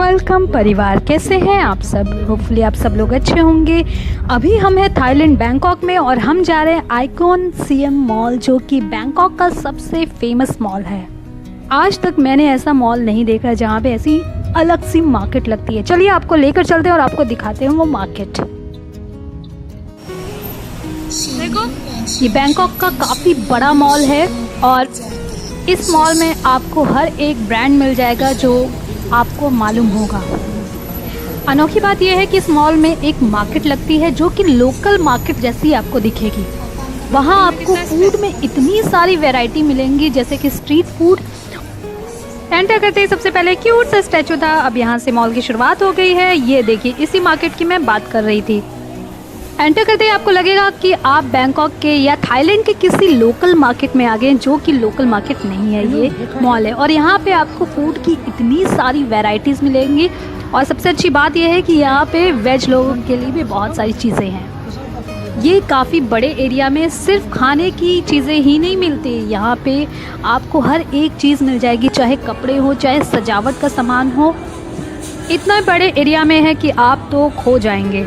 Welcome परिवार, कैसे हैं आप सब। होपफुली आप सब लोग अच्छे होंगे। अभी हम हैं थाईलैंड बैंकॉक में और हम जा रहे हैं आइकॉन सीएम मॉल, जो कि बैंकॉक का सबसे फेमस मॉल है। आज तक मैंने ऐसा मॉल नहीं देखा जहाँ पे ऐसी अलग सी मार्केट लगती है। चलिए आपको लेकर चलते हैं और आपको दिखाते हैं वो मार्केट। देखो, ये बैंकॉक का काफ़ी बड़ा मॉल है और इस मॉल में आपको हर एक ब्रांड मिल जाएगा जो आपको मालूम होगा। अनोखी बात यह है कि इस मॉल में एक मार्केट लगती है जो कि लोकल मार्केट जैसी आपको दिखेगी। वहाँ आपको फूड में इतनी सारी वैरायटी मिलेंगी, जैसे कि स्ट्रीट फूड। एंटर करते ही सबसे पहले क्यूट सा स्टैचू था। अब यहाँ से मॉल की शुरुआत हो गई है। ये देखिए, इसी मार्केट की मैं बात कर रही थी। एंटर करते ही आपको लगेगा कि आप बैंकॉक के या थाईलैंड के किसी लोकल मार्केट में आ गए, जो कि लोकल मार्केट नहीं है, ये मॉल है। और यहाँ पे आपको फूड की इतनी सारी वैरायटीज़ मिलेंगी और सबसे अच्छी बात यह है कि यहाँ पे वेज लोगों के लिए भी बहुत सारी चीज़ें हैं। ये काफ़ी बड़े एरिया में सिर्फ खाने की चीज़ें ही नहीं मिलती, यहाँ पे आपको हर एक चीज़ मिल जाएगी, चाहे कपड़े हो, चाहे सजावट का सामान हो। इतना बड़े एरिया में है कि आप तो खो जाएंगे।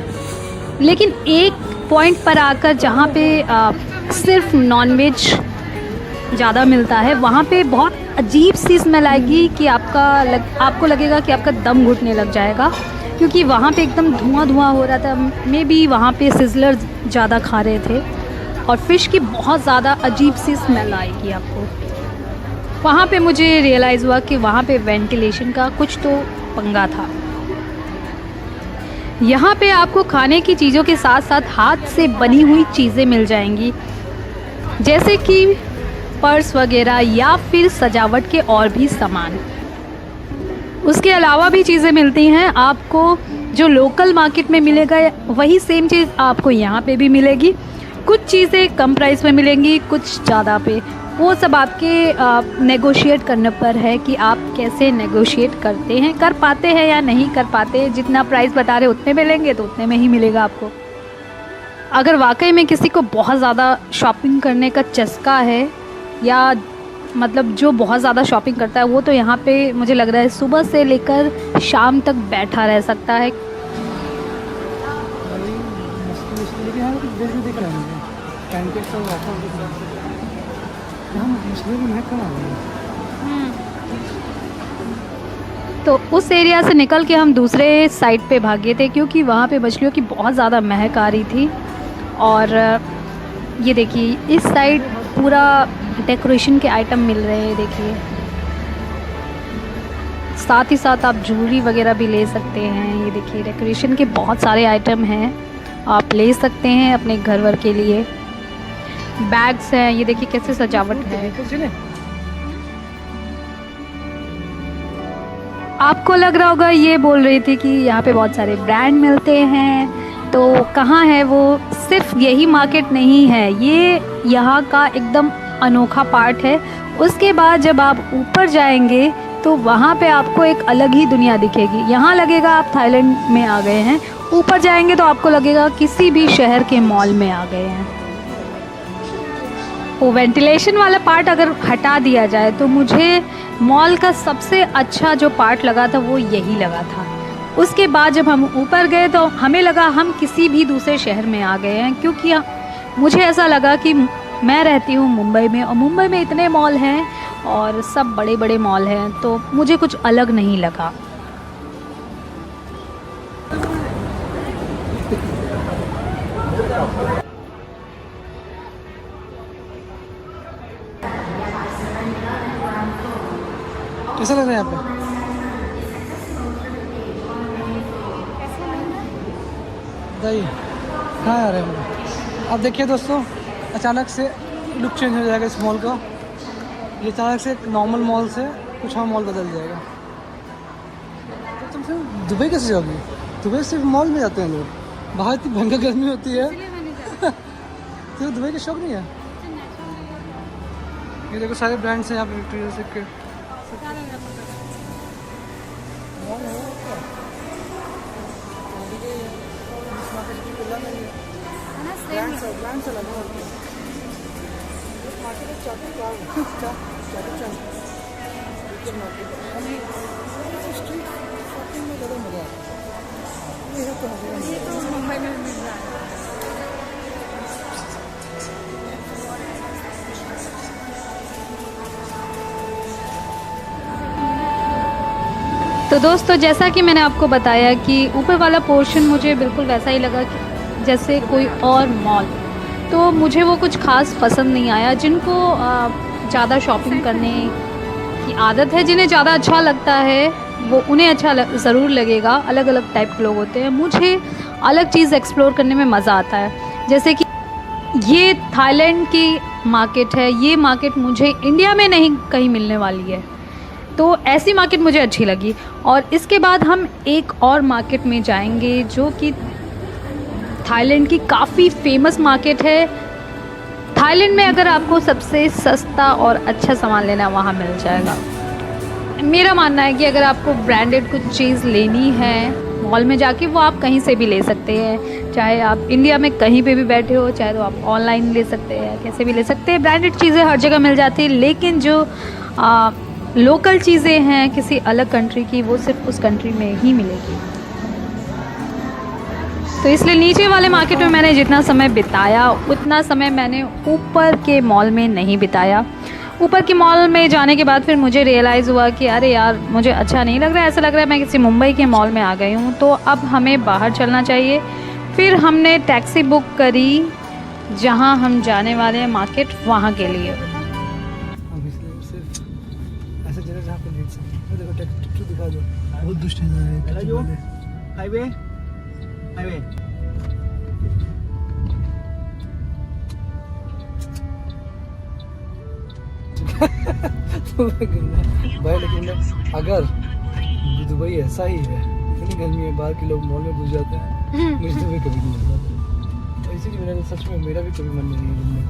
लेकिन एक पॉइंट पर आकर जहाँ पे सिर्फ नॉनवेज ज़्यादा मिलता है, वहाँ पे बहुत अजीब सी स्मेल आएगी कि आपको लगेगा कि आपका दम घुटने लग जाएगा, क्योंकि वहाँ पे एकदम धुआं हो रहा था। मे बी वहाँ पे सिजलर ज़्यादा खा रहे थे और फ़िश की बहुत ज़्यादा अजीब सी स्मेल आएगी आपको। वहाँ पे मुझे रियलाइज़ हुआ कि वहाँ पे वेंटिलेशन का कुछ तो पंगा था। यहाँ पे आपको खाने की चीज़ों के साथ साथ हाथ से बनी हुई चीज़ें मिल जाएंगी, जैसे कि पर्स वगैरह या फिर सजावट के और भी सामान। उसके अलावा भी चीज़ें मिलती हैं आपको, जो लोकल मार्केट में मिलेगा वही सेम चीज़ आपको यहाँ पे भी मिलेगी। कुछ चीज़ें कम प्राइस में मिलेंगी, कुछ ज़्यादा पे। वो सब आपके नेगोशिएट करने पर है कि आप कैसे नेगोशिएट करते हैं, कर पाते हैं या नहीं कर पाते। जितना प्राइस बता रहे उतने में लेंगे तो उतने में ही मिलेगा आपको। अगर वाकई में किसी को बहुत ज़्यादा शॉपिंग करने का चस्का है, या मतलब जो बहुत ज़्यादा शॉपिंग करता है, वो तो यहाँ पे मुझे लग रहा है सुबह से लेकर शाम तक बैठा रह सकता है। तो उस एरिया से निकल के हम दूसरे साइड पे भागे थे, क्योंकि वहाँ पे मछलियों की बहुत ज़्यादा महक आ रही थी। और ये देखिए, इस साइड पूरा डेकोरेशन के आइटम मिल रहे हैं। देखिए, साथ ही साथ आप ज्वेलरी वगैरह भी ले सकते हैं। ये देखिए, डेकोरेशन के बहुत सारे आइटम हैं, आप ले सकते हैं अपने घर वर के लिए। बैग्स हैं, ये देखिए कैसे सजावट है। आपको लग रहा होगा, ये बोल रही थी कि यहाँ पे बहुत सारे ब्रांड मिलते हैं, तो कहाँ है वो। सिर्फ यही मार्केट नहीं है, ये यहाँ का एकदम अनोखा पार्ट है। उसके बाद जब आप ऊपर जाएंगे तो वहाँ पे आपको एक अलग ही दुनिया दिखेगी। यहाँ लगेगा आप थाईलैंड में आ गए हैं, ऊपर जाएंगे तो आपको लगेगा किसी भी शहर के मॉल में आ गए हैं। वो वेंटिलेशन वाला पार्ट अगर हटा दिया जाए तो मुझे मॉल का सबसे अच्छा जो पार्ट लगा था वो यही लगा था। उसके बाद जब हम ऊपर गए तो हमें लगा हम किसी भी दूसरे शहर में आ गए हैं, क्योंकि मुझे ऐसा लगा कि मैं रहती हूँ मुंबई में और मुंबई में इतने मॉल हैं और सब बड़े बड़े मॉल हैं, तो मुझे कुछ अलग नहीं लगा। कैसा लग रहा है यहाँ पे? दही हाँ आ रहा है मुझे। अब देखिए दोस्तों, अचानक से लुक चेंज हो जाएगा इस मॉल का। ये अचानक से एक नॉर्मल मॉल से कुछ और मॉल बदल जाएगा। तो तुम फिर दुबई कैसे जाओगी? दुबई सिर्फ मॉल में जाते हैं लोग, बाहर इतनी भयंकर गर्मी होती है। तो दुबई का शौक नहीं है? ये देखो सारे ब्रांड्स हैं यहाँ पे, विक्टोरिया सीक्रेट। ये तो मुंबई में मिल रहा है। तो दोस्तों, जैसा कि मैंने आपको बताया कि ऊपर वाला पोर्शन मुझे बिल्कुल वैसा ही लगा कि जैसे कोई और मॉल। तो मुझे वो कुछ खास पसंद नहीं आया। जिनको ज़्यादा शॉपिंग करने की आदत है, जिन्हें ज़्यादा अच्छा लगता है, वो उन्हें अच्छा ज़रूर लगेगा। अलग अलग टाइप के लोग होते हैं। मुझे अलग चीज़ एक्सप्लोर करने में मज़ा आता है। जैसे कि ये थाईलैंड की मार्केट है। ये मार्केट मुझे इंडिया में नहीं कहीं मिलने वाली है, तो ऐसी मार्केट मुझे अच्छी लगी। और इसके बाद हम एक और मार्केट में जाएंगे जो कि थाईलैंड की काफ़ी फेमस मार्केट है। थाईलैंड में अगर आपको सबसे सस्ता और अच्छा सामान लेना है, वहाँ मिल जाएगा। मेरा मानना है कि अगर आपको ब्रांडेड कुछ चीज़ लेनी है मॉल में जाके, वो आप कहीं से भी ले सकते हैं। चाहे आप इंडिया में कहीं पे भी बैठे हो, चाहे तो आप ऑनलाइन ले सकते हैं, कैसे भी ले सकते हैं। ब्रांडेड चीज़ें हर जगह मिल जाती है, लेकिन जो लोकल चीज़ें हैं किसी अलग कंट्री की, वो सिर्फ उस कंट्री में ही मिलेगी। तो इसलिए नीचे वाले मार्केट में मैंने जितना समय बिताया, उतना समय मैंने ऊपर के मॉल में नहीं बिताया। ऊपर के मॉल में जाने के बाद फिर मुझे रियलाइज़ हुआ कि अरे यार, मुझे अच्छा नहीं लग रहा है। ऐसा लग रहा है मैं किसी मुंबई के मॉल में आ गई हूँ। तो अब हमें बाहर चलना चाहिए। फिर हमने टैक्सी बुक करी जहाँ हम जाने वाले हैं मार्केट, वहाँ के लिए। ऐसा जगह जहाँ पे लेट सकते। देखो टैक्सी दिखा दो, बहुत दुष्ट है। हाईवे हाईवे भाई, लेकिन अगर दुबई ऐसा ही है, इतनी गर्मी है, बाहर के लोग मॉल में घुस जाते हैं, मुझे दुबई कभी नहीं जाता। तो इसीलिए मेरा सच में मेरा भी कभी मन नहीं है घूमने।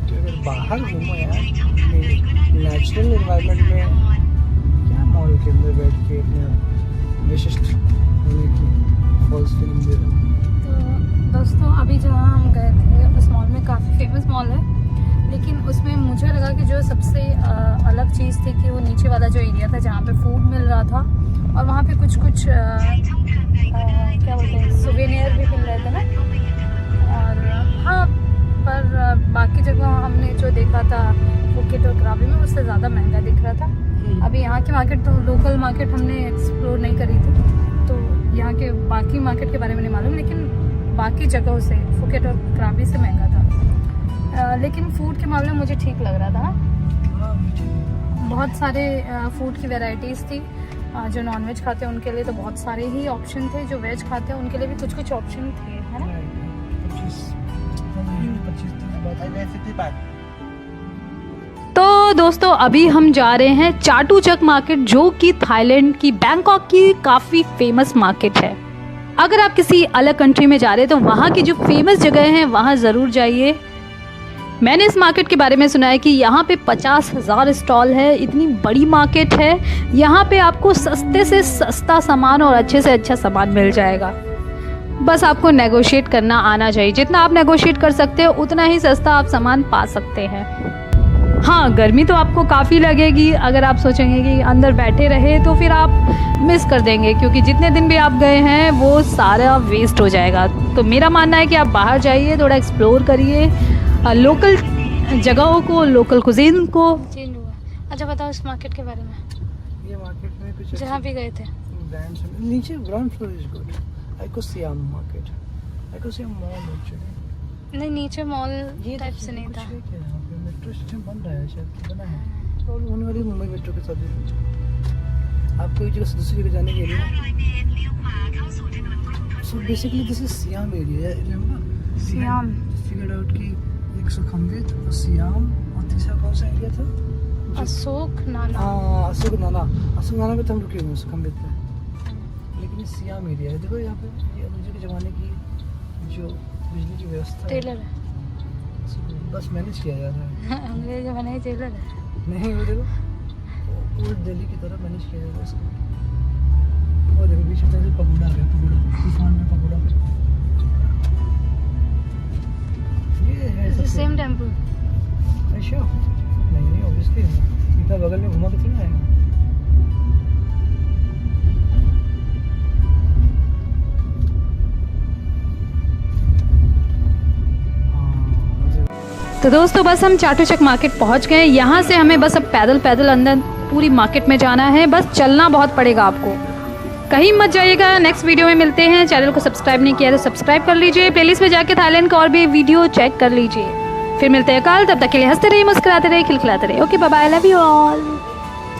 तो अगर बाहर घूमो यार, नेचुरल एनवायरनमेंट में, क्या मॉल के अंदर बैठ के अपने विशिष्ट होने की फॉल्स फीलिंग दे रहे हो। तो दोस्तों, अभी जहाँ हम गए थे उस मॉल में काफ़ी फेमस मॉल है, लेकिन उसमें मुझे लगा कि जो सबसे अलग चीज़ थी कि वो नीचे वाला जो एरिया था जहाँ पे फूड मिल रहा था, और वहाँ पे कुछ क्या बोलते हैं, सुवेनियर भी मिल रहे थे ना। और हाँ, पर बाकी जगह हमने जो देखा था फुकेट और क्राबी में, उससे ज़्यादा महंगा दिख रहा था। अभी यहाँ की मार्केट, तो लोकल मार्केट हमने एक्सप्लोर नहीं करी थी, तो यहाँ के बाकी मार्केट के बारे में नहीं मालूम, लेकिन बाकी जगहों से फुकेट और क्राबी से महंगा था। लेकिन फूड के मामले में मुझे ठीक लग रहा था। बहुत सारे फूड की वैरायटीज़ थी। जो नॉनवेज खाते हैं उनके लिए तो बहुत सारे ही ऑप्शन थे, जो वेज खाते हैं उनके लिए भी कुछ कुछ ऑप्शन थे, है ना। तो दोस्तों, अभी हम जा रहे हैं चाटुचक मार्केट, जो कि थाईलैंड की, बैंकॉक की काफ़ी फेमस मार्केट है। अगर आप किसी अलग कंट्री में जा रहे हैं तो वहाँ की जो फेमस जगह हैं वहाँ ज़रूर जाइए। मैंने इस मार्केट के बारे में सुना है कि यहाँ पे 50,000 स्टॉल है। इतनी बड़ी मार्केट है। यहाँ पे आपको सस्ते से सस्ता सामान और अच्छे से अच्छा सामान मिल जाएगा। बस आपको नेगोशिएट करना आना चाहिए। जितना आप नेगोशिएट कर सकते हो उतना ही सस्ता आप सामान पा सकते हैं। हाँ, गर्मी तो आपको काफ़ी लगेगी। अगर आप सोचेंगे कि अंदर बैठे रहे तो फिर आप मिस कर देंगे, क्योंकि जितने दिन भी आप गए हैं वो सारा वेस्ट हो जाएगा। तो मेरा मानना है कि आप बाहर जाइए, थोड़ा एक्सप्लोर करिए लोकल जगहों को, लोकल कुजीन को। चेंज हुआ। अच्छा, बताओ इस मार्केट के बारे में। ये मार्केट में कुछ जहाँ भी गए थे ब्रांड्स नीचे ग्राउंड फ्लोर इज गुड। इकोसियाम मार्केट, इकोसियाम मॉल एक्चुअली। नहीं, नीचे मॉल टाइप से नहीं था। मेट्रो स्टेशन बन रहा है, शायद बना है, और होने वाली मुंबई मेट्रो के साथ। आपको एक जगह से दूसरी जगह जाने के लिए, so basically this is SIAM area. Remember SIAM, figured out की एक सुखमवित और सियाम, और तीसरा कौन सा एरिया था? अशोक नाना। हाँ, अशोक नाना। अशोक नाना पे तो हम रुके हुए हैं, सुखमवित पे। लेकिन ये सियाम एरिया है। देखो यहाँ पे ये अंग्रेजों के ज़माने की जो बिजली की व्यवस्था है, टेलर है। बस मैनेज किया जा रहा है। अंग्रेज ज़माने की टेलर है। नहीं, वो देखो ओल्ड दिल्ली की तरह मैनेज किया जा रहा है इसको। वो देखो बीच में से पगोड़ा आ गया, पगोड़ा, तूफान में पगोड़ा। ये है सेम टेम्पल। अच्छा, नहीं ऑब्वियसली इतना बगल में घुमा के थोड़ा आएगा। तो दोस्तों बस हम चाटुचक मार्केट पहुंच गए। यहाँ से हमें बस अब पैदल पैदल अंदर पूरी मार्केट में जाना है, बस चलना बहुत पड़ेगा आपको, कहीं मत जाइएगा। नेक्स्ट वीडियो में मिलते हैं। चैनल को सब्सक्राइब नहीं किया तो सब्सक्राइब कर लीजिए, प्लेलिस्ट में जाके थाईलैंड का और भी वीडियो चेक कर लीजिए। फिर मिलते हैं कल, तब तक के लिए हंसते रहिए, मुस्कुराते रहिए, खिलखिलाते रहिए। Okay bye bye, love you all.